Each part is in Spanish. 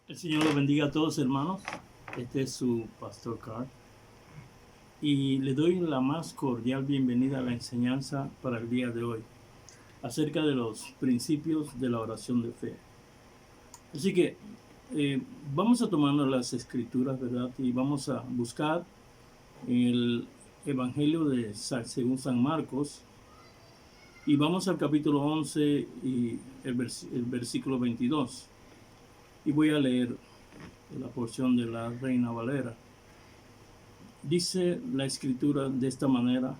El Señor los bendiga a todos, hermanos. Este es su Pastor Carl. Y le doy la más cordial bienvenida a la enseñanza para el día de hoy, acerca de los principios de la oración de fe. Así que vamos a tomarnos las escrituras, ¿verdad? Y vamos a buscar el Evangelio de según San Marcos. Y vamos al capítulo 11 y el versículo 22. Y voy a leer la porción de la Reina Valera. Dice la escritura de esta manera: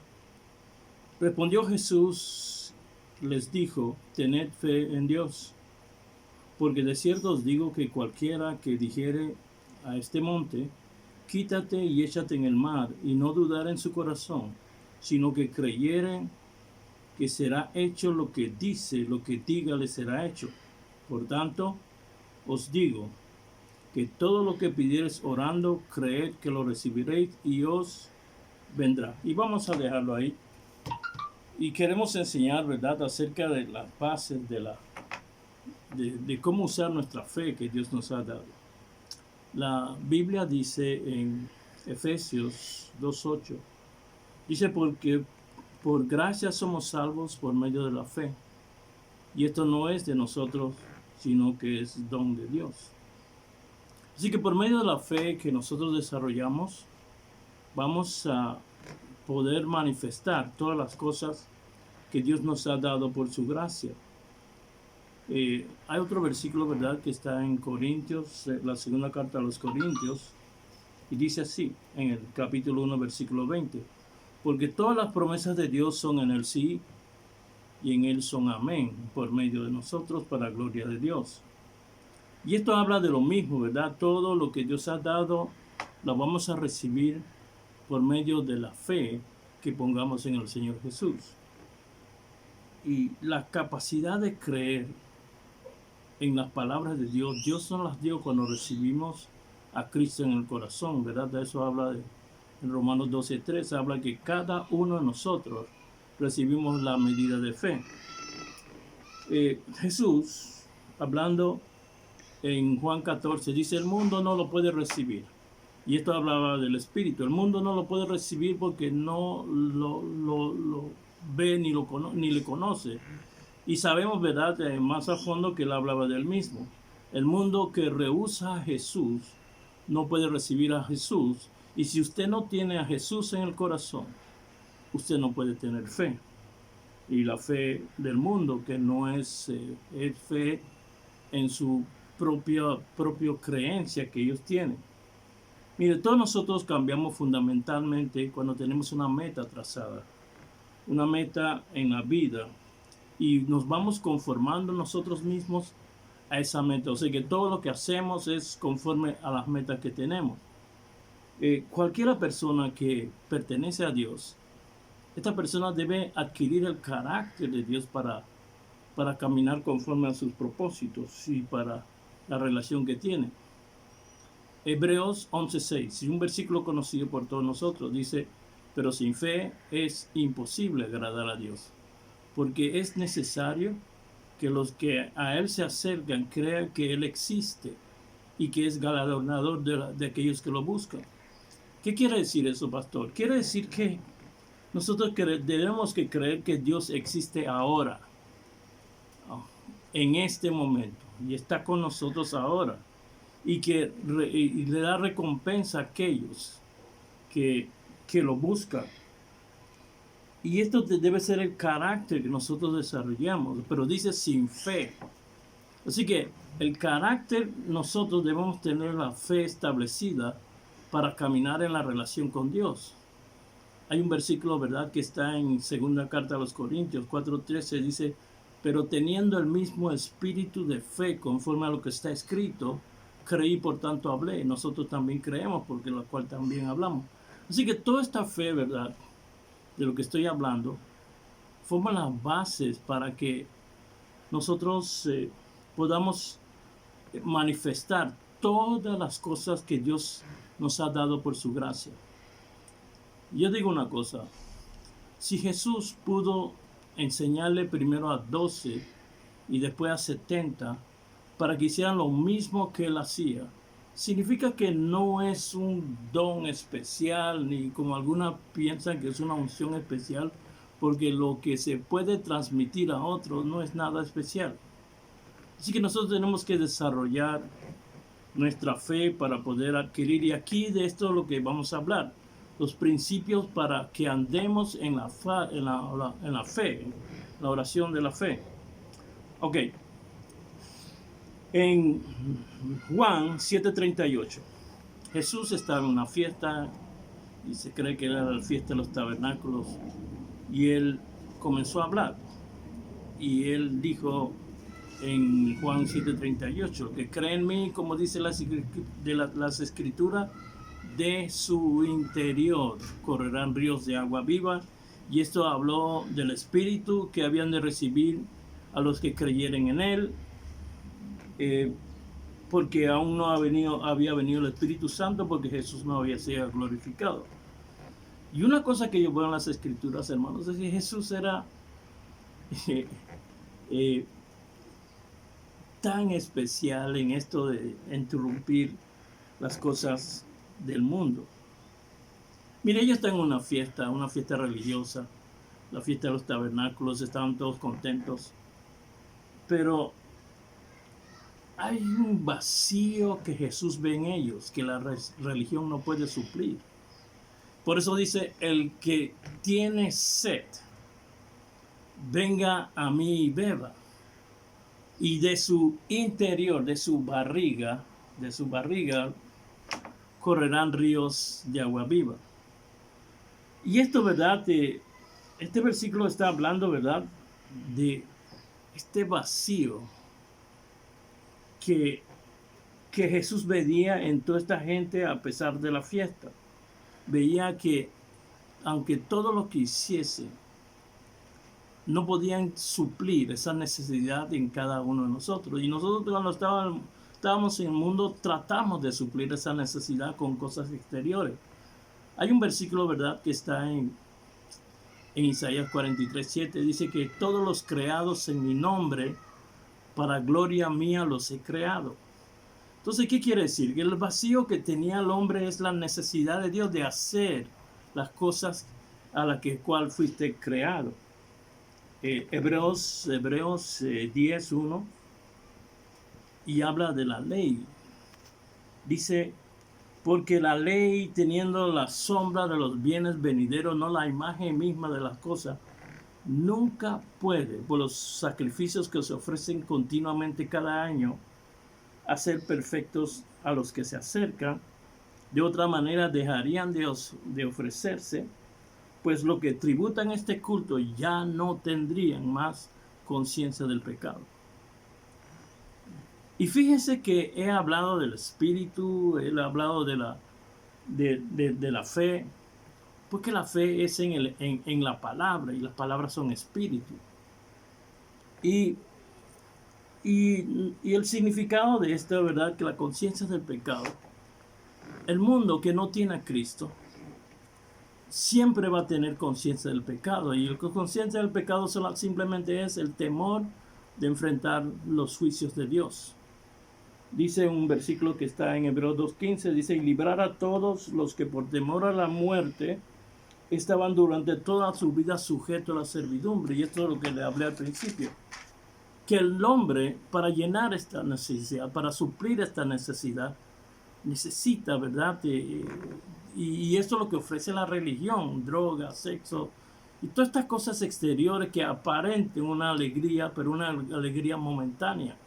respondió Jesús, les dijo, tened fe en Dios, porque de cierto os digo que cualquiera que dijere a este monte, quítate y échate en el mar, y no dudar en su corazón, sino que creyere que será hecho lo que dice, lo que diga le será hecho. Por tanto, os digo que todo lo que pidiereis orando, creed que lo recibiréis y os vendrá. Y vamos a dejarlo ahí. Y queremos enseñar, ¿verdad?, acerca de las bases de cómo usar nuestra fe que Dios nos ha dado. La Biblia dice en Efesios 2:8, dice, porque por gracia somos salvos por medio de la fe. Y esto no es de nosotros, sino que es don de Dios. Así que por medio de la fe que nosotros desarrollamos, vamos a poder manifestar todas las cosas que Dios nos ha dado por su gracia. Hay otro versículo, ¿verdad?, que está en Corintios, la segunda carta a los Corintios, y dice así, en el capítulo 1, versículo 20, porque todas las promesas de Dios son en el sí, y en él son amén, por medio de nosotros, para gloria de Dios. Y esto habla de lo mismo, ¿verdad? Todo lo que Dios ha dado, lo vamos a recibir por medio de la fe que pongamos en el Señor Jesús. Y la capacidad de creer en las palabras de Dios, Dios nos las dio cuando recibimos a Cristo en el corazón, ¿verdad? De eso habla en Romanos 12:3, habla que cada uno de nosotros recibimos la medida de fe. Jesús, hablando en Juan 14, dice, el mundo no lo puede recibir. Y esto hablaba del Espíritu. El mundo no lo puede recibir porque no lo ve ni le conoce. Y sabemos, ¿verdad?, más a fondo que él hablaba del mismo. El mundo que rehúsa a Jesús no puede recibir a Jesús. Y si usted no tiene a Jesús en el corazón, usted no puede tener fe. Y la fe del mundo, que no es fe en su propia creencia que ellos tienen. Mire, todos nosotros cambiamos fundamentalmente cuando tenemos una meta trazada, una meta en la vida, y nos vamos conformando nosotros mismos a esa meta. O sea que todo lo que hacemos es conforme a las metas que tenemos. Cualquiera persona que pertenece a Dios, esta persona debe adquirir el carácter de Dios para caminar conforme a sus propósitos y para la relación que tiene. Hebreos 11:6, un versículo conocido por todos nosotros, dice, pero sin fe es imposible agradar a Dios, porque es necesario que los que a Él se acercan crean que Él existe y que es galardonador de aquellos que lo buscan. ¿Qué quiere decir eso, pastor? Quiere decir que nosotros debemos que creer que Dios existe ahora, en este momento, y está con nosotros ahora, y que y le da recompensa a aquellos que lo buscan. Y esto debe ser el carácter que nosotros desarrollamos, pero dice sin fe. Así que el carácter, nosotros debemos tener la fe establecida para caminar en la relación con Dios. Hay un versículo, ¿verdad?, que está en segunda carta a los Corintios 4:13, dice, pero teniendo el mismo espíritu de fe conforme a lo que está escrito, creí, por tanto hablé. Nosotros también creemos, porque lo cual también hablamos. Así que toda esta fe, ¿verdad?, de lo que estoy hablando, forma las bases para que nosotros podamos manifestar todas las cosas que Dios nos ha dado por su gracia. Yo digo una cosa, si Jesús pudo enseñarle primero a 12 y después a 70, para que hicieran lo mismo que él hacía. Significa que no es un don especial, ni como algunas piensan que es una unción especial, porque lo que se puede transmitir a otros no es nada especial. Así que nosotros tenemos que desarrollar nuestra fe para poder adquirir, y aquí de esto es lo que vamos a hablar, los principios para que andemos en la fe, en la oración de la fe. Ok. En Juan 7:38, Jesús estaba en una fiesta y se cree que era la fiesta de los tabernáculos, y él comenzó a hablar y él dijo en Juan 7:38, que cree en mí, como dice las escrituras, de su interior correrán ríos de agua viva. Y esto habló del Espíritu que habían de recibir a los que creyeren en él, porque aún no había venido el Espíritu Santo, porque Jesús no había sido glorificado. Y una cosa que yo veo en las escrituras, hermanos, es que Jesús era tan especial en esto de interrumpir las cosas del mundo. Mire, ellos están en una fiesta religiosa, la fiesta de los tabernáculos, estaban todos contentos, pero hay un vacío que Jesús ve en ellos, que la religión no puede suplir. Por eso dice, el que tiene sed, venga a mí y beba. Y de su interior, de su barriga, correrán ríos de agua viva. Y esto, ¿verdad? Este versículo está hablando, ¿verdad?, de este vacío que Jesús veía en toda esta gente a pesar de la fiesta. Veía que aunque todo lo que hiciese, no podían suplir esa necesidad en cada uno de nosotros. Y nosotros cuando estábamos en el mundo tratamos de suplir esa necesidad con cosas exteriores. Hay un versículo, ¿verdad?, que está en Isaías 43:7. Dice que todos los creados en mi nombre, para gloria mía los he creado. Entonces, ¿qué quiere decir? Que el vacío que tenía el hombre es la necesidad de Dios de hacer las cosas a las cual fuiste creado. Hebreos 10:1, y habla de la ley. Dice, porque la ley, teniendo la sombra de los bienes venideros, no la imagen misma de las cosas, nunca puede, por los sacrificios que se ofrecen continuamente cada año, hacer perfectos a los que se acercan. De otra manera dejarían de ofrecerse, pues lo que tributan este culto ya no tendrían más conciencia del pecado. Y fíjense que he hablado del Espíritu, he hablado de la fe, porque la fe es en la palabra, y las palabras son espíritu. Y el significado de esto, ¿verdad?, que la conciencia del pecado, el mundo que no tiene a Cristo, siempre va a tener conciencia del pecado, y la conciencia del pecado simplemente es el temor de enfrentar los juicios de Dios. Dice un versículo que está en Hebreos 2:15, dice, y librar a todos los que por temor a la muerte estaban durante toda su vida sujetos a la servidumbre. Y esto es lo que le hablé al principio, que el hombre, para llenar esta necesidad, para suplir esta necesidad, necesita, ¿verdad?, y esto es lo que ofrece la religión: droga, sexo y todas estas cosas exteriores que aparenten una alegría, pero una alegría momentánea.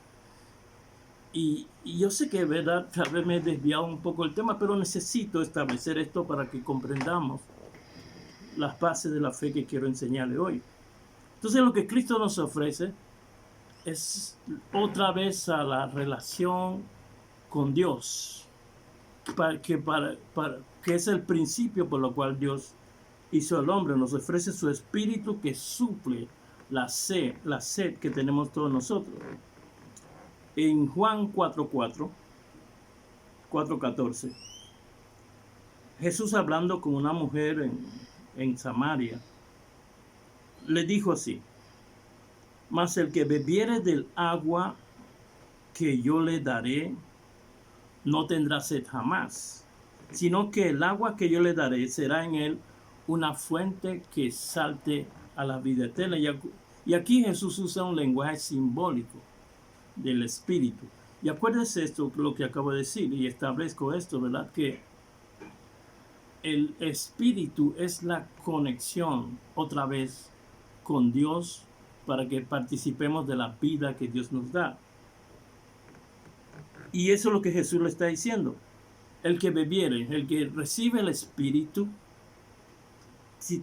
Y yo sé que, ¿verdad?, tal vez me he desviado un poco del tema, pero necesito establecer esto para que comprendamos las bases de la fe que quiero enseñarle hoy. Entonces, lo que Cristo nos ofrece es otra vez a la relación con Dios, que es el principio por lo cual Dios hizo al hombre. Nos ofrece su espíritu que suple la sed que tenemos todos nosotros. En Juan 4:14, Jesús, hablando con una mujer en Samaria, le dijo así: mas el que bebiere del agua que yo le daré no tendrá sed jamás, sino que el agua que yo le daré será en él una fuente que salte a la vida eterna. Y aquí Jesús usa un lenguaje simbólico del Espíritu. Y acuérdese esto, lo que acabo de decir, y establezco esto, ¿verdad? Que el Espíritu es la conexión otra vez con Dios para que participemos de la vida que Dios nos da. Y eso es lo que Jesús le está diciendo. El que bebiere, el que recibe el Espíritu, si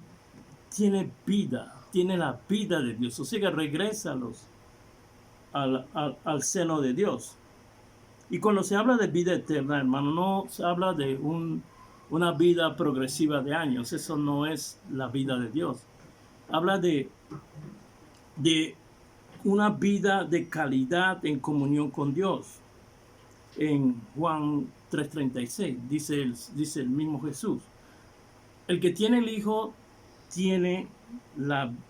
tiene vida, tiene la vida de Dios. O sea que regresa al seno de Dios. Y cuando se habla de vida eterna, hermano, no se habla de una vida progresiva de años. Eso no es la vida de Dios. Habla de una vida de calidad en comunión con Dios. En Juan 3:36 dice el mismo Jesús: el que tiene el Hijo tiene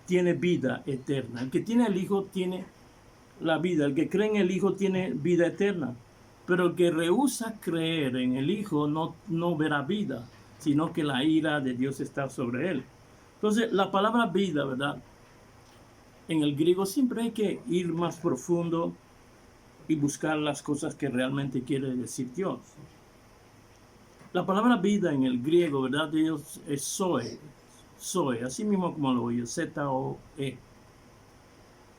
vida eterna. El que tiene el Hijo tiene la vida. El que cree en el Hijo tiene vida eterna. Pero el que rehúsa creer en el Hijo no verá vida, sino que la ira de Dios está sobre él. Entonces, la palabra vida, ¿verdad? En el griego siempre hay que ir más profundo y buscar las cosas que realmente quiere decir Dios. La palabra vida en el griego, ¿verdad? Dios es Zoe, así mismo como lo oye, Z-O-E.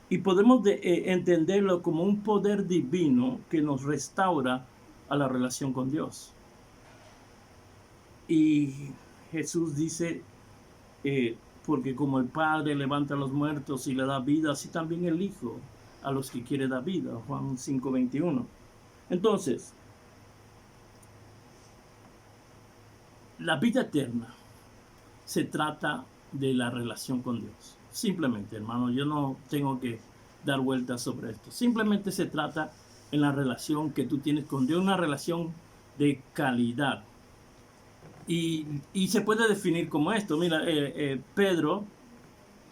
Y podemos entenderlo como un poder divino que nos restaura a la relación con Dios. Y Jesús dice, porque como el Padre levanta a los muertos y le da vida, así también el Hijo a los que quiere dar vida. Juan 5:21. Entonces, la vida eterna se trata de la relación con Dios. Simplemente, hermano, yo no tengo que dar vueltas sobre esto. Simplemente se trata en la relación que tú tienes con Dios, una relación de calidad. Y se puede definir como esto. Mira, Pedro,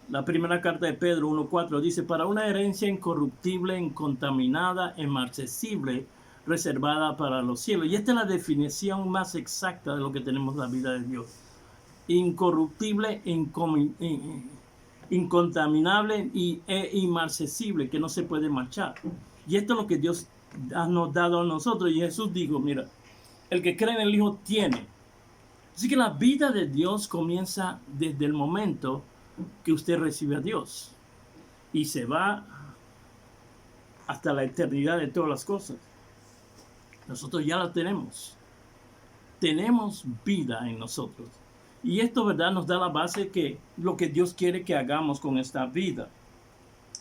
la primera carta de Pedro 1:4 dice: para una herencia incorruptible, incontaminada, inmarcesible, reservada para los cielos. Y esta es la definición más exacta de lo que tenemos la vida de Dios. Incorruptible, incontaminable e inmarcesible, que no se puede marchar. Y esto es lo que Dios nos ha dado a nosotros. Y Jesús dijo, mira, el que cree en el Hijo tiene. Así que la vida de Dios comienza desde el momento que usted recibe a Dios y se va hasta la eternidad de todas las cosas. Nosotros ya la tenemos. Tenemos vida en nosotros. Y esto, ¿verdad?, nos da la base que lo que Dios quiere que hagamos con esta vida.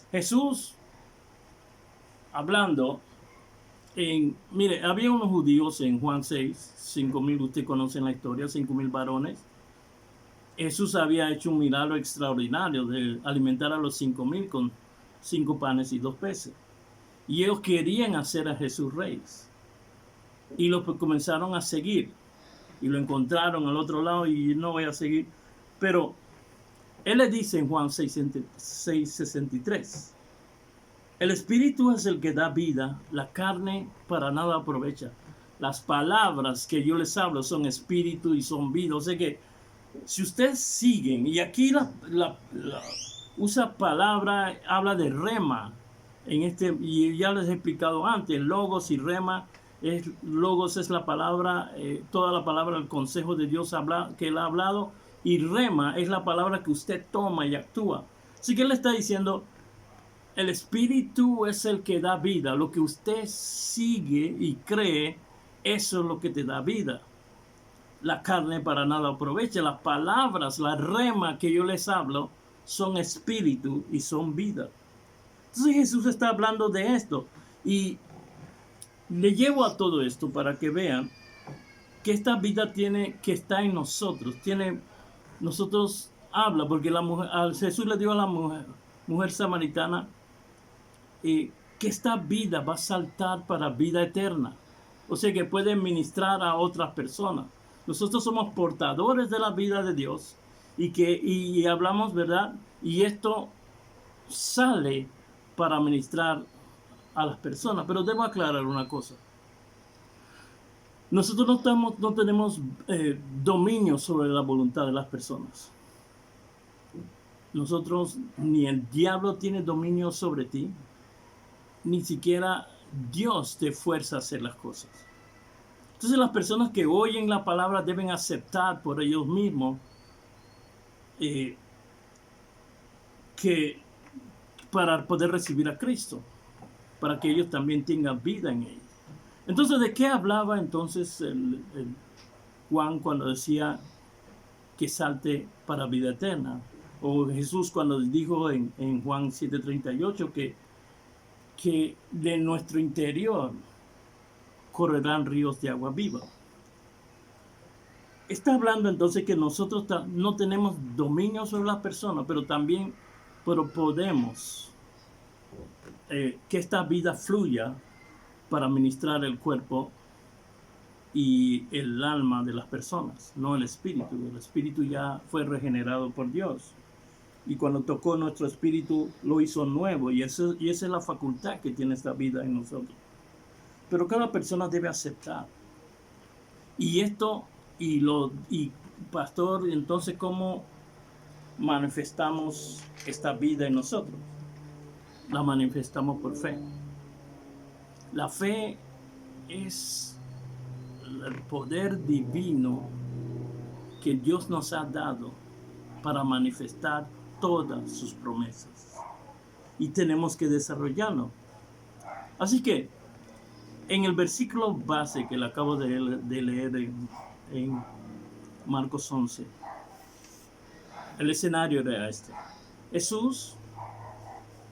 Jesús, hablando, mire, había unos judíos en Juan 6, 5,000, usted conoce la historia, 5,000 varones. Jesús había hecho un milagro extraordinario de alimentar a los 5,000 con 5 panes y 2 peces. Y ellos querían hacer a Jesús rey. Y lo comenzaron a seguir. Y lo encontraron al otro lado y no voy a seguir. Pero él le dice en Juan 6:63, el Espíritu es el que da vida, la carne para nada aprovecha. Las palabras que yo les hablo son espíritu y son vida. O sea que si ustedes siguen, y aquí usa palabra, habla de rema, y ya les he explicado antes, logos y rema. Logos es la palabra, toda la palabra del consejo de Dios que él ha hablado, y rema es la palabra que usted toma y actúa. Así que él le está diciendo, el Espíritu es el que da vida. Lo que usted sigue y cree, eso es lo que te da vida. La carne para nada aprovecha. Las palabras, la rema que yo les hablo, son espíritu y son vida. Entonces Jesús está hablando de esto. Y le llevo a todo esto para que vean que esta vida que está en nosotros. Nosotros habla, porque Jesús le dio a la mujer samaritana que esta vida va a saltar para vida eterna. O sea que puede ministrar a otras personas. Nosotros somos portadores de la vida de Dios y hablamos, ¿verdad? Y esto sale para ministrar a las personas. Pero debo aclarar una cosa. Nosotros no tenemos dominio sobre la voluntad de las personas. Nosotros, ni el diablo tiene dominio sobre ti, ni siquiera Dios te fuerza a hacer las cosas. Entonces las personas que oyen la palabra deben aceptar por ellos mismos que para poder recibir a Cristo, para que ellos también tengan vida en ellos. Entonces, ¿de qué hablaba entonces el Juan cuando decía que salte para vida eterna? O Jesús cuando dijo en Juan 7:38 que de nuestro interior correrán ríos de agua viva. Está hablando entonces que nosotros no tenemos dominio sobre las personas, pero podemos que esta vida fluya para ministrar el cuerpo y el alma de las personas, no el espíritu. El espíritu ya fue regenerado por Dios. Y cuando tocó nuestro espíritu, lo hizo nuevo. Y esa es la facultad que tiene esta vida en nosotros. Pero cada persona debe aceptar. Y pastor, entonces, ¿cómo manifestamos esta vida en nosotros? La manifestamos por fe. La fe es el poder divino que Dios nos ha dado para manifestar todas sus promesas. Y tenemos que desarrollarlo. Así que, en el versículo base que le acabo de leer en Marcos 11, el escenario era este. Jesús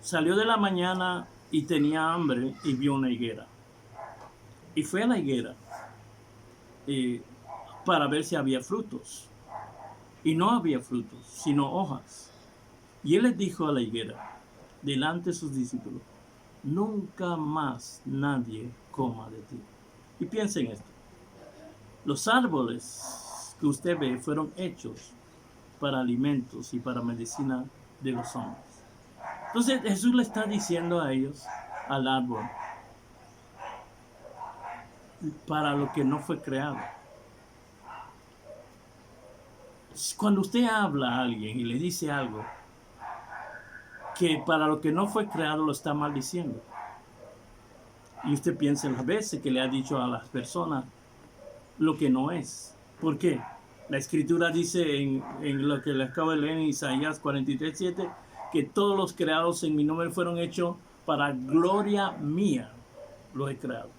salió de la mañana y tenía hambre y vio una higuera. Y fue a la higuera para ver si había frutos. Y no había frutos, sino hojas. Y él les dijo a la higuera, delante de sus discípulos, nunca más nadie coma de ti. Y piensen esto. Los árboles que usted ve fueron hechos para alimentos y para medicina de los hombres. Entonces Jesús le está diciendo a ellos, al árbol, para lo que no fue creado. Cuando usted habla a alguien y le dice algo que para lo que no fue creado, lo está maldiciendo. Y usted piensa en las veces que le ha dicho a las personas lo que no es. ¿Por qué? La escritura dice en lo que le acabo de leer en Isaías 43:7, que todos los creados en mi nombre fueron hechos para gloria mía, lo he creado.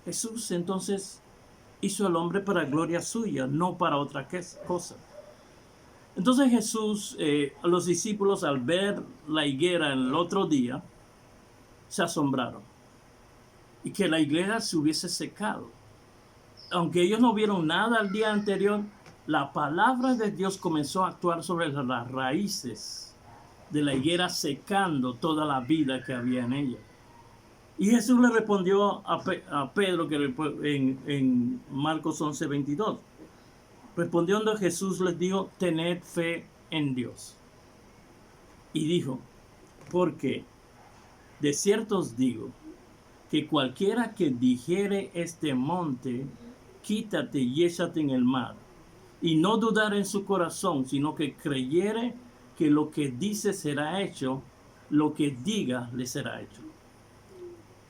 Jesús entonces hizo al hombre para gloria suya, no para otra cosa. Entonces Jesús, los discípulos al ver la higuera el otro día, se asombraron. Y que la higuera se hubiese secado. Aunque ellos no vieron nada el día anterior, la palabra de Dios comenzó a actuar sobre las raíces de la higuera, secando toda la vida que había en ella. Y Jesús le respondió a Pedro que en Marcos 11:22. Respondiendo Jesús les dijo, tened fe en Dios. Y dijo, porque de cierto os digo, que cualquiera que dijere este monte, quítate y échate en el mar, y no dudar en su corazón, sino que creyere que lo que dice será hecho, lo que diga le será hecho.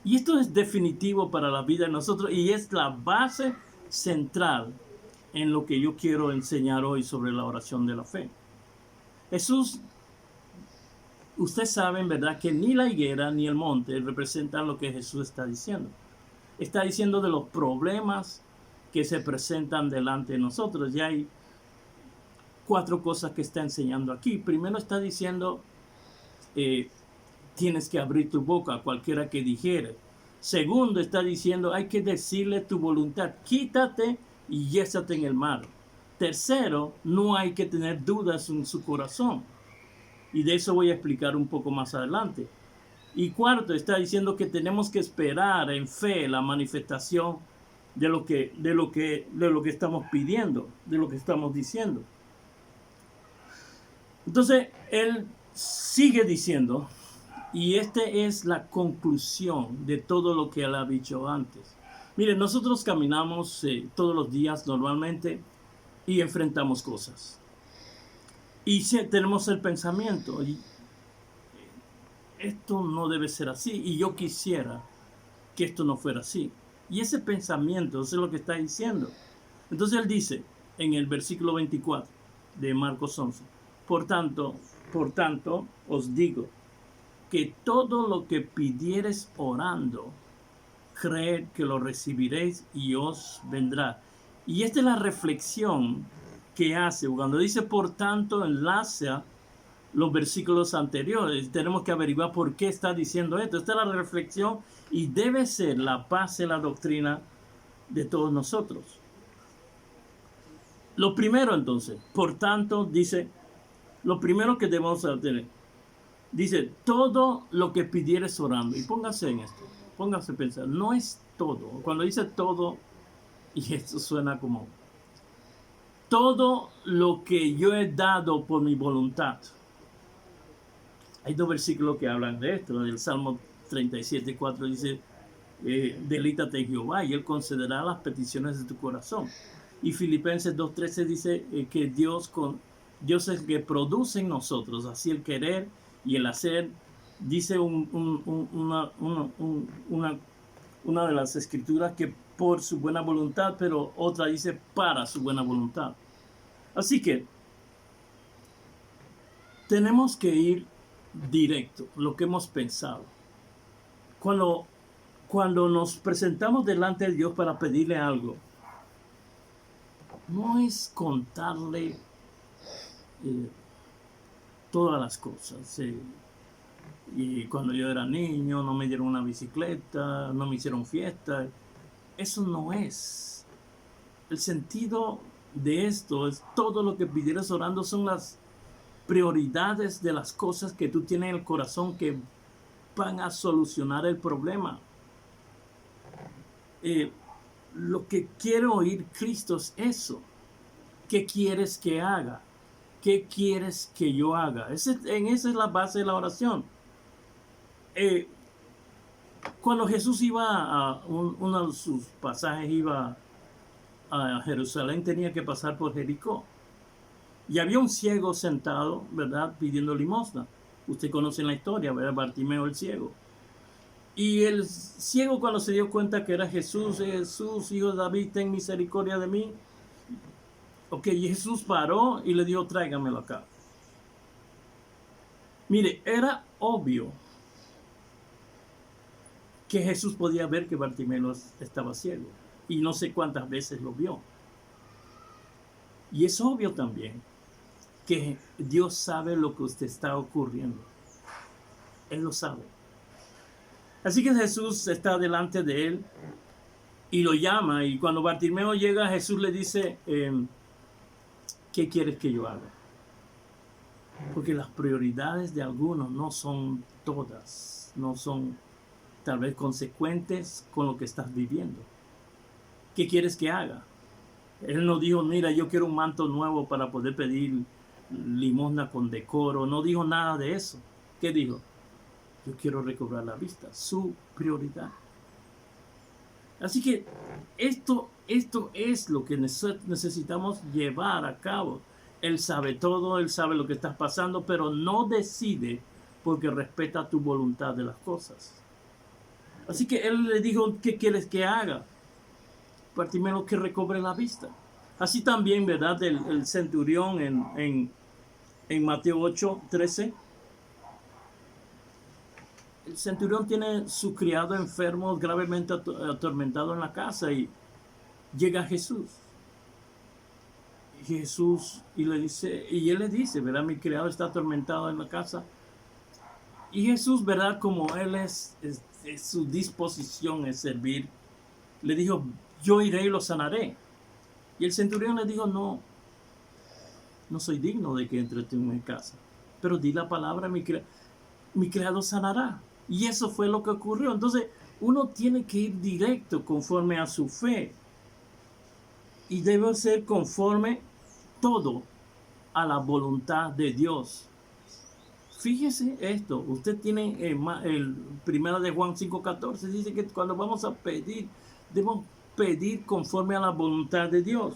Y esto es definitivo para la vida de nosotros y es la base central en lo que yo quiero enseñar hoy sobre la oración de la fe. Jesús, ustedes saben, ¿verdad?, que ni la higuera ni el monte representan lo que Jesús está diciendo. Está diciendo de los problemas que se presentan delante de nosotros. Y hay 4 cosas que está enseñando aquí. Primero está diciendo, tienes que abrir tu boca a cualquiera que dijere. Segundo está diciendo, hay que decirle tu voluntad, quítate y échate en el mar. Tercero, no hay que tener dudas en su corazón. Y de eso voy a explicar un poco más adelante. Y cuarto, está diciendo que tenemos que esperar en fe la manifestación de lo que estamos pidiendo, de lo que estamos diciendo. Entonces, él sigue diciendo, Y esta es la conclusión de todo lo que él ha dicho antes. Miren, nosotros caminamos todos los días normalmente y enfrentamos cosas. Y tenemos el pensamiento, y esto no debe ser así, y yo quisiera que esto no fuera así. Y ese pensamiento, eso es lo que está diciendo. Entonces él dice en el versículo 24 de Marcos 11, por tanto, os digo que todo lo que pidiereis orando, creed que lo recibiréis y os vendrá. Y esta es la reflexión que hace. Cuando dice por tanto, enlaza los versículos anteriores. Tenemos que averiguar por qué está diciendo esto. Esta es la reflexión y debe ser la base de la doctrina de todos nosotros. Lo primero entonces, por tanto, dice, lo primero que debemos tener, dice, todo lo que pidieres orando. Y póngase en esto, póngase a pensar, no es todo. Cuando dice todo, y esto suena como, todo lo que yo he dado por mi voluntad. Hay dos versículos que hablan de esto. En el Salmo 37:4 dice, delítate en Jehová y Él concederá las peticiones de tu corazón. Y Filipenses 2:13 dice que Dios es el que produce en nosotros, así el querer y el hacer. Dice una de las escrituras que por su buena voluntad, pero otra dice para su buena voluntad. Así que tenemos que ir directo, lo que hemos pensado. Cuando nos presentamos delante de Dios para pedirle algo, no es contarle todas las cosas. Y cuando yo era niño no me dieron una bicicleta, no me hicieron fiesta. Eso no es. El sentido de esto es todo lo que pidieras orando son las prioridades de las cosas que tú tienes en el corazón que van a solucionar el problema. Lo que quiere oír Cristo es eso. ¿Qué quieres que haga? ¿Qué quieres que yo haga? Esa es la base de la oración. Cuando Jesús iba a uno de sus pasajes, iba a Jerusalén, tenía que pasar por Jericó. Y había un ciego sentado, ¿verdad?, pidiendo limosna. Usted conoce la historia, ¿verdad? Bartimeo el ciego. Y el ciego, cuando se dio cuenta que era Jesús, hijo de David, ten misericordia de mí. Ok, y Jesús paró y le dijo, tráigamelo acá. Mire, era obvio que Jesús podía ver que Bartimeo estaba ciego. Y no sé cuántas veces lo vio. Y es obvio también que Dios sabe lo que usted está ocurriendo. Él lo sabe. Así que Jesús está delante de él y lo llama. Y cuando Bartimeo llega, Jesús le dice, ¿qué quieres que yo haga? Porque las prioridades de algunos no son todas, no son tal vez consecuentes con lo que estás viviendo. ¿Qué quieres que haga? Él no dijo, mira, yo quiero un manto nuevo para poder pedir limosna con decoro. No dijo nada de eso. ¿Qué dijo? Yo quiero recobrar la vista. Su prioridad. Así que esto es lo que necesitamos llevar a cabo. Él sabe todo, Él sabe lo que estás pasando, pero no decide porque respeta tu voluntad de las cosas. Así que Él le dijo, ¿qué quieres que haga? Bartimeo, que recobre la vista. Así también, ¿verdad? El centurión en Mateo 8:13. El centurión tiene su criado enfermo, gravemente atormentado en la casa, y llega Jesús. Y él le dice, ¿verdad? Mi criado está atormentado en la casa. Y Jesús, ¿verdad? Como Él es su disposición es servir, le dijo, yo iré y lo sanaré. Y el centurión le dijo, no soy digno de que entre tú en mi casa, pero di la palabra, mi criado sanará. Y eso fue lo que ocurrió. Entonces, uno tiene que ir directo conforme a su fe. Y debe ser conforme todo a la voluntad de Dios. fíjese esto, usted tiene el primero de Juan 5:14, dice que cuando vamos a pedir, debemos pedir conforme a la voluntad de Dios.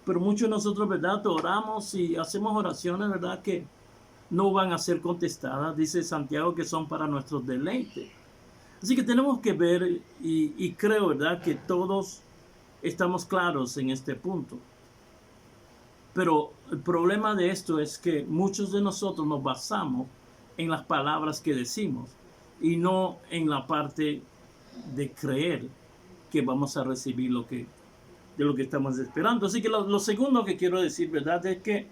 Pero muchos de nosotros, ¿verdad? Oramos y hacemos oraciones, ¿verdad? Que no van a ser contestadas, dice Santiago, que son para nuestros deleites. Así que tenemos que ver, y creo, ¿verdad?, que todos estamos claros en este punto. Pero el problema de esto es que muchos de nosotros nos basamos en las palabras que decimos y no en la parte de creer que vamos a recibir de lo que estamos esperando. Así que lo segundo que quiero decir, ¿verdad?, es que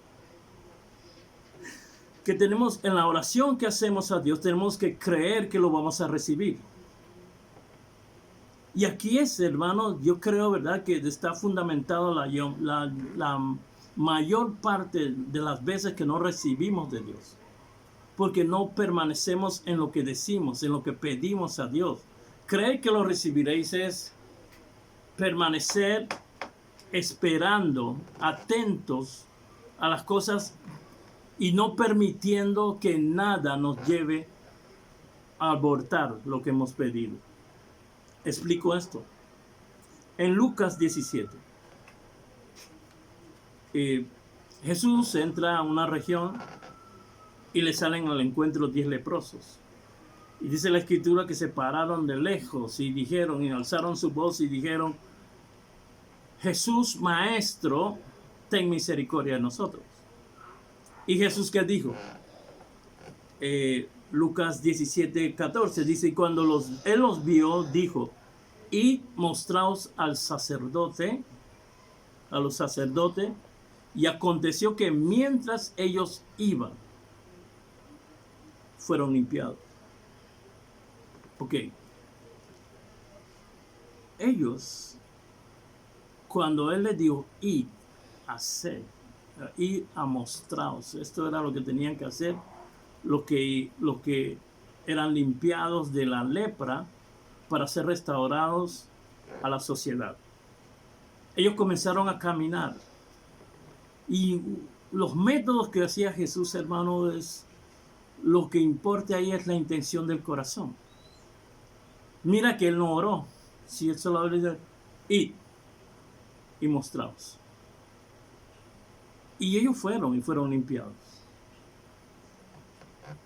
tenemos en la oración que hacemos a Dios, tenemos que creer que lo vamos a recibir. Y aquí es, hermano, yo creo, ¿verdad?, que está fundamentado la mayor parte de las veces que no recibimos de Dios. Porque no permanecemos en lo que decimos, en lo que pedimos a Dios. Creer que lo recibiréis es permanecer esperando, atentos a las cosas y no permitiendo que nada nos lleve a abortar lo que hemos pedido. Explico esto. En Lucas 17, Jesús entra a una región y le salen al encuentro 10 leprosos. Y dice la escritura que se pararon de lejos y dijeron, y alzaron su voz y dijeron: Jesús, Maestro, ten misericordia de nosotros. Y Jesús, ¿qué dijo? Lucas 17:14 dice: y cuando él los vio, dijo: y mostraos a los sacerdotes, y aconteció que mientras ellos iban, fueron limpiados. Ok. Ellos, cuando él les dijo: id, haced, id a mostraos, esto era lo que tenían que hacer, lo que eran limpiados de la lepra para ser restaurados a la sociedad. Ellos comenzaron a caminar. Y los métodos que hacía Jesús, hermano, lo que importa ahí es la intención del corazón. Mira que él no oró. Si él solo dice: id y mostraos. Y ellos fueron limpiados.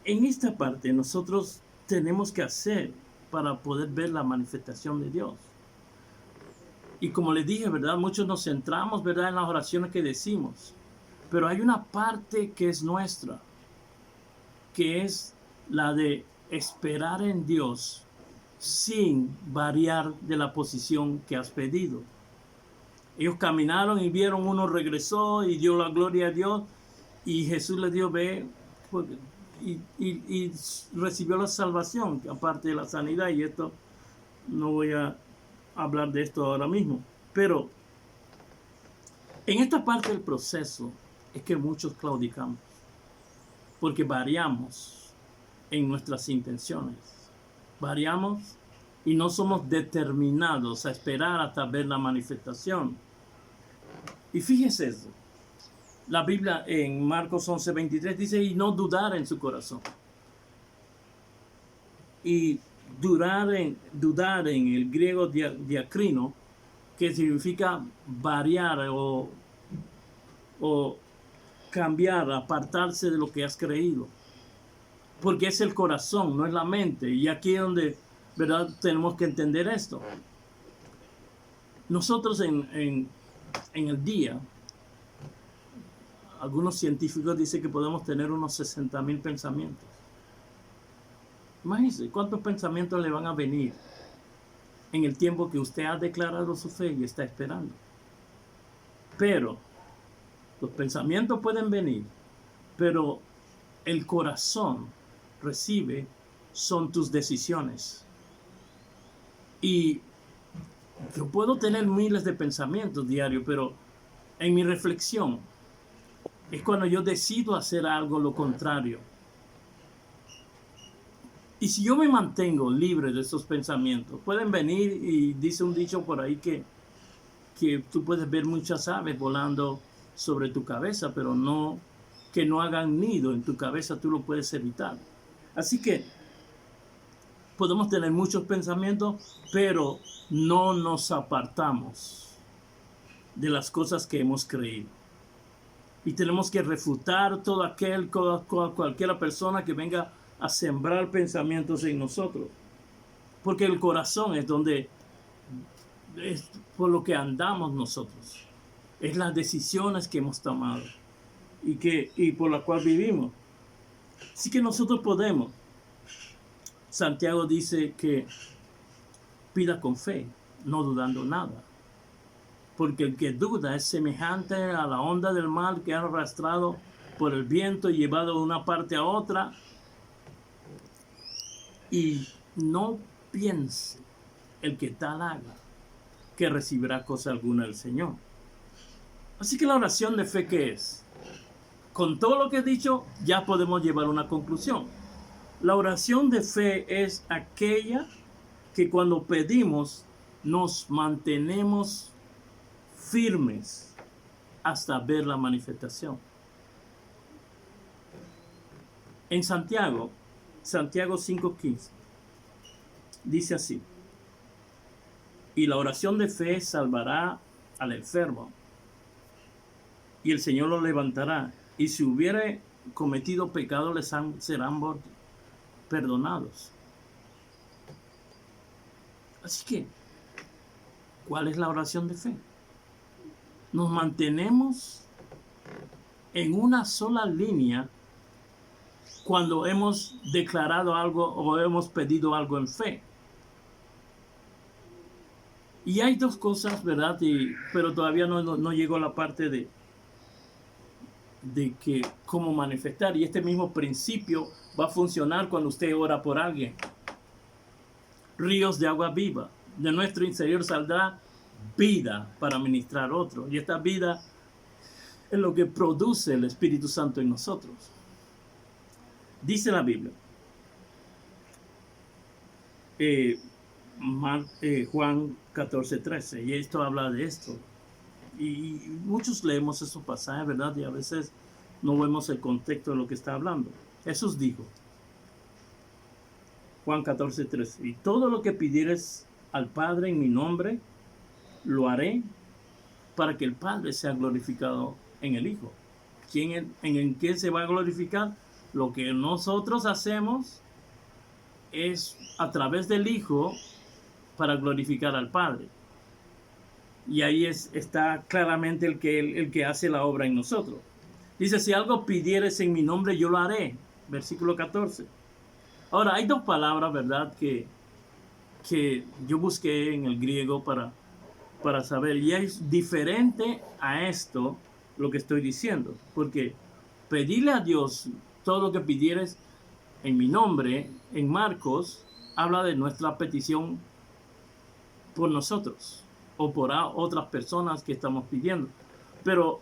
En esta parte nosotros tenemos que hacer para poder ver la manifestación de Dios. Y como les dije, ¿verdad?, muchos nos centramos, ¿verdad?, en las oraciones que decimos. Pero hay una parte que es nuestra, que es la de esperar en Dios sin variar de la posición que has pedido. Ellos caminaron y vieron, uno regresó y dio la gloria a Dios. Y Jesús les dio, ve, y recibió la salvación, aparte de la sanidad. Y esto, no voy a hablar de esto ahora mismo. Pero en esta parte del proceso es que muchos claudicamos. Porque variamos en nuestras intenciones. Variamos y no somos determinados a esperar hasta ver la manifestación. Y fíjese eso. La Biblia en Marcos 11:23 dice: y no dudar en su corazón. Y dudar en el griego diacrino, que significa variar o cambiar, apartarse de lo que has creído. Porque es el corazón, no es la mente. Y aquí es donde, ¿verdad?, tenemos que entender esto. Nosotros en el día, algunos científicos dicen que podemos tener unos 60,000 pensamientos. Imagínense cuántos pensamientos le van a venir en el tiempo que usted ha declarado su fe y está esperando. Pero los pensamientos pueden venir, pero el corazón recibe, son tus decisiones. Y yo puedo tener miles de pensamientos diarios, pero en mi reflexión es cuando yo decido hacer algo lo contrario. Y si yo me mantengo libre de esos pensamientos, pueden venir, y dice un dicho por ahí que tú puedes ver muchas aves volando sobre tu cabeza, pero no que no hagan nido en tu cabeza, tú lo puedes evitar. Así que podemos tener muchos pensamientos, pero no nos apartamos de las cosas que hemos creído. Y tenemos que refutar cualquiera persona que venga a sembrar pensamientos en nosotros. Porque el corazón es donde es por lo que andamos nosotros. Es las decisiones que hemos tomado y por las cuales vivimos. Así que nosotros podemos. Santiago dice que pida con fe, no dudando nada. Porque el que duda es semejante a la onda del mar que ha arrastrado por el viento y llevado de una parte a otra. Y no piense el que tal haga que recibirá cosa alguna del Señor. Así que la oración de fe, ¿qué es? Con todo lo que he dicho, ya podemos llevar una conclusión. La oración de fe es aquella que cuando pedimos nos mantenemos firmes hasta ver la manifestación. En Santiago 5:15, dice así: y la oración de fe salvará al enfermo, y el Señor lo levantará, y si hubiere cometido pecado serán perdonados. Así que, ¿cuál es la oración de fe? Nos mantenemos en una sola línea cuando hemos declarado algo o hemos pedido algo en fe. Y hay dos cosas, ¿verdad? Pero todavía no llegó a la parte de que cómo manifestar. Y este mismo principio va a funcionar cuando usted ora por alguien. Ríos de agua viva. De nuestro interior saldrá vida para ministrar a otro. Y esta vida es lo que produce el Espíritu Santo en nosotros. Dice la Biblia, Juan 14:13, y esto habla de esto. Y muchos leemos esos pasajes, ¿verdad? Y a veces no vemos el contexto de lo que está hablando. Jesús dijo, Juan 14:13, y todo lo que pidieres al Padre en mi nombre, lo haré para que el Padre sea glorificado en el Hijo. ¿En quién se va a glorificar? Lo que nosotros hacemos es a través del Hijo para glorificar al Padre. Y ahí está claramente el que hace la obra en nosotros. Dice, si algo pidieres en mi nombre, yo lo haré. Versículo 14. Ahora, hay dos palabras, ¿verdad? Que yo busqué en el griego para saber. Y es diferente a esto lo que estoy diciendo. Porque pedirle a Dios todo lo que pidieres en mi nombre, en Marcos, habla de nuestra petición por nosotros o por otras personas que estamos pidiendo. Pero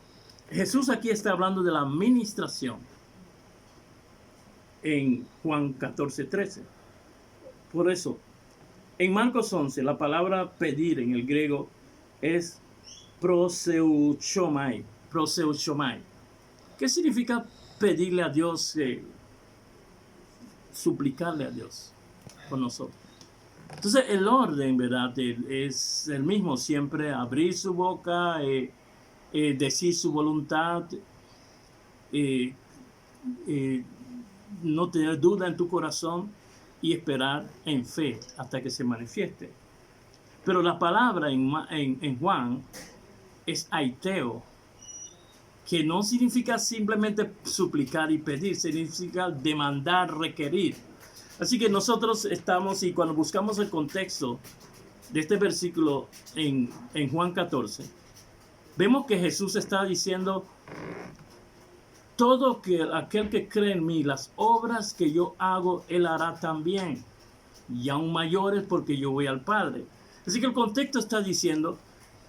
Jesús aquí está hablando de la administración en Juan 14:13. Por eso, en Marcos 11, la palabra pedir en el griego es proseuchomai. ¿Qué significa pedirle a Dios, suplicarle a Dios por nosotros? Entonces el orden, ¿verdad? Es el mismo, siempre abrir su boca, decir su voluntad, no tener duda en tu corazón y esperar en fe hasta que se manifieste. Pero la palabra en Juan es aiteo, que no significa simplemente suplicar y pedir, significa demandar, requerir. Así que nosotros estamos, y cuando buscamos el contexto de este versículo en Juan 14, vemos que Jesús está diciendo, todo aquel que cree en mí, las obras que yo hago, él hará también, y aún mayores porque yo voy al Padre. Así que el contexto está diciendo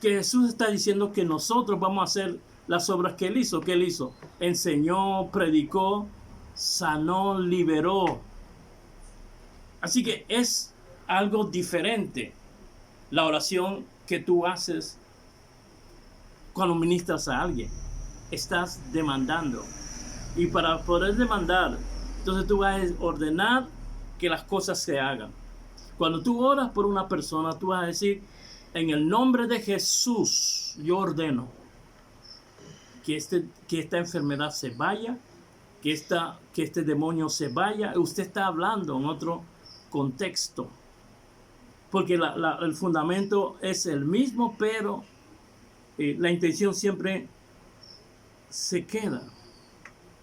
que Jesús está diciendo que nosotros vamos a hacer las obras que él hizo. ¿Qué él hizo? Enseñó, predicó, sanó, liberó. Así que es algo diferente la oración que tú haces cuando ministras a alguien. Estás demandando. Y para poder demandar, entonces tú vas a ordenar que las cosas se hagan. Cuando tú oras por una persona, tú vas a decir, en el nombre de Jesús, yo ordeno que esta enfermedad se vaya, que este demonio se vaya. Usted está hablando en otro contexto, porque el fundamento es el mismo, pero la intención siempre se queda.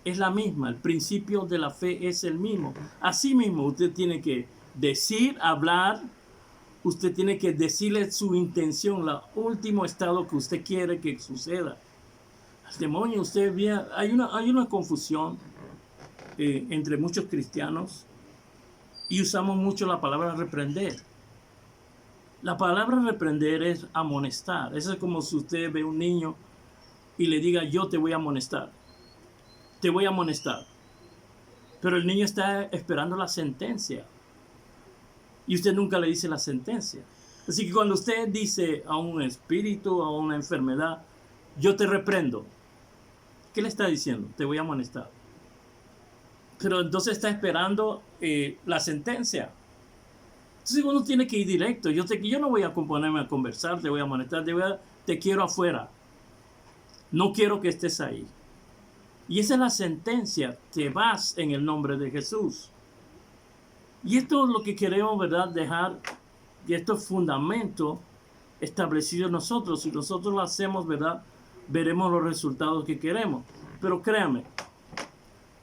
Es la misma, el principio de la fe es el mismo. Así mismo, usted tiene que decir, hablar, usted tiene que decirle su intención, el último estado que usted quiere que suceda. El demonio, usted ve, hay una confusión entre muchos cristianos y usamos mucho la palabra reprender. La palabra reprender es amonestar. Eso es como si usted ve a un niño y le diga, yo te voy a amonestar. Te voy a amonestar. Pero el niño está esperando la sentencia. Y usted nunca le dice la sentencia. Así que cuando usted dice a un espíritu, a una enfermedad, yo te reprendo, ¿qué le está diciendo? Te voy a amonestar. Pero entonces está esperando la sentencia. Entonces uno tiene que ir directo. Yo no voy a ponerme a conversar, te voy a amonestar, te quiero afuera. No quiero que estés ahí. Y esa es la sentencia. Te vas en el nombre de Jesús. Y esto es lo que queremos, ¿verdad? Dejar, y estos fundamentos establecidos nosotros. Si nosotros lo hacemos, ¿verdad? Veremos los resultados que queremos. Pero créanme,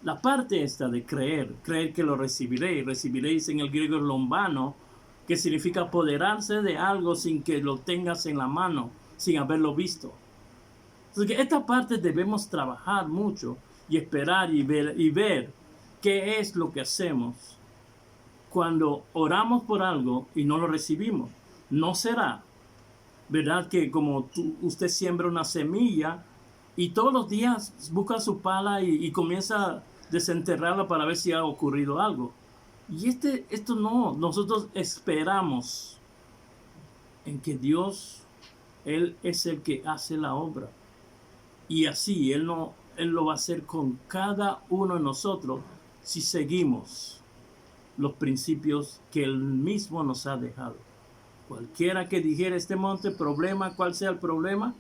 la parte esta de creer que lo recibiréis. Recibiréis en el griego lombano, que significa apoderarse de algo sin que lo tengas en la mano, sin haberlo visto. Entonces, esta parte debemos trabajar mucho y esperar y ver qué es lo que hacemos cuando oramos por algo y no lo recibimos. No será, ¿verdad? Que como usted siembra una semilla y todos los días busca su pala y comienza a desenterrarla para ver si ha ocurrido algo. Y esto no, nosotros esperamos en que Dios, Él es el que hace la obra. Y así, Él lo va a hacer con cada uno de nosotros si seguimos los principios que Él mismo nos ha dejado. Cualquiera que dijera este monte, problema, cual sea el problema,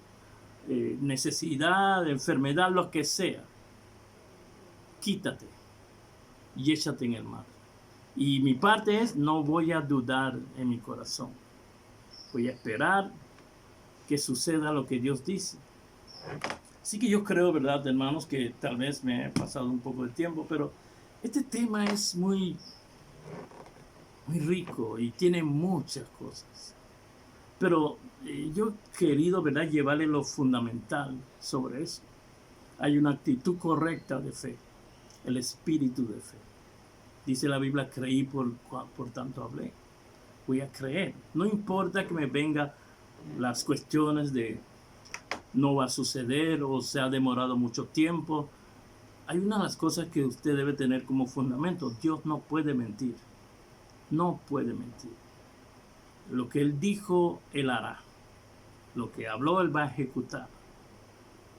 necesidad, enfermedad, lo que sea, quítate y échate en el mar. Y mi parte es, no voy a dudar en mi corazón. Voy a esperar que suceda lo que Dios dice. Así que yo creo, ¿verdad, hermanos, que tal vez me he pasado un poco de tiempo, pero este tema es muy rico y tiene muchas cosas. Pero yo he querido, ¿verdad?, llevarle lo fundamental sobre eso. Hay una actitud correcta de fe, el espíritu de fe. Dice la Biblia, creí por tanto hablé. Voy a creer. No importa que me vengan las cuestiones de no va a suceder o se ha demorado mucho tiempo. Hay una de las cosas que usted debe tener como fundamento. Dios no puede mentir. No puede mentir. Lo que Él dijo, Él hará. Lo que habló, Él va a ejecutar.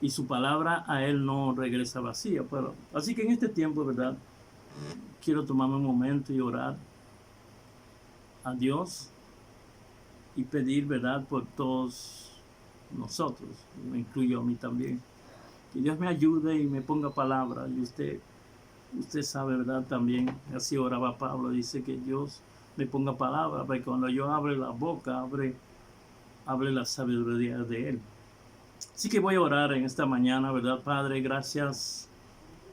Y su palabra a Él no regresa vacía. Pero, así que en este tiempo, ¿verdad?, quiero tomarme un momento y orar a Dios y pedir, ¿verdad?, por todos nosotros, me incluyo a mí también, que Dios me ayude y me ponga palabra. Y usted sabe, ¿verdad?, también, así oraba Pablo, dice que Dios me ponga palabra, porque cuando yo abre la boca, abre la sabiduría de Él. Así que voy a orar en esta mañana, ¿verdad? Padre, gracias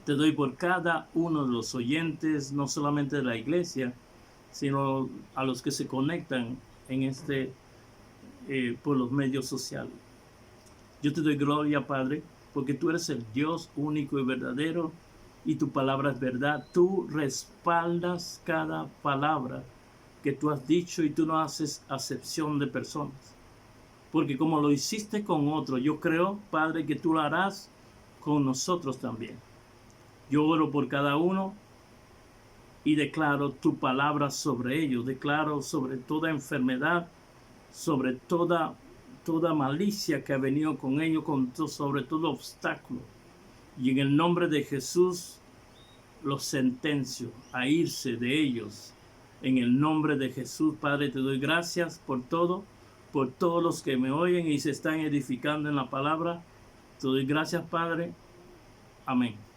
te doy por cada uno de los oyentes, no solamente de la iglesia, sino a los que se conectan en por los medios sociales. Yo te doy gloria, Padre, porque tú eres el Dios único y verdadero y tu palabra es verdad. Tú respaldas cada palabra que tú has dicho y tú no haces acepción de personas. Porque como lo hiciste con otros, yo creo, Padre, que tú lo harás con nosotros también. Yo oro por cada uno y declaro tu palabra sobre ellos. Declaro sobre toda enfermedad, sobre toda malicia que ha venido con ellos, sobre todo obstáculo. Y en el nombre de Jesús los sentencio a irse de ellos. En el nombre de Jesús, Padre, te doy gracias por todo, por todos los que me oyen y se están edificando en la palabra. Te doy gracias, Padre. Amén.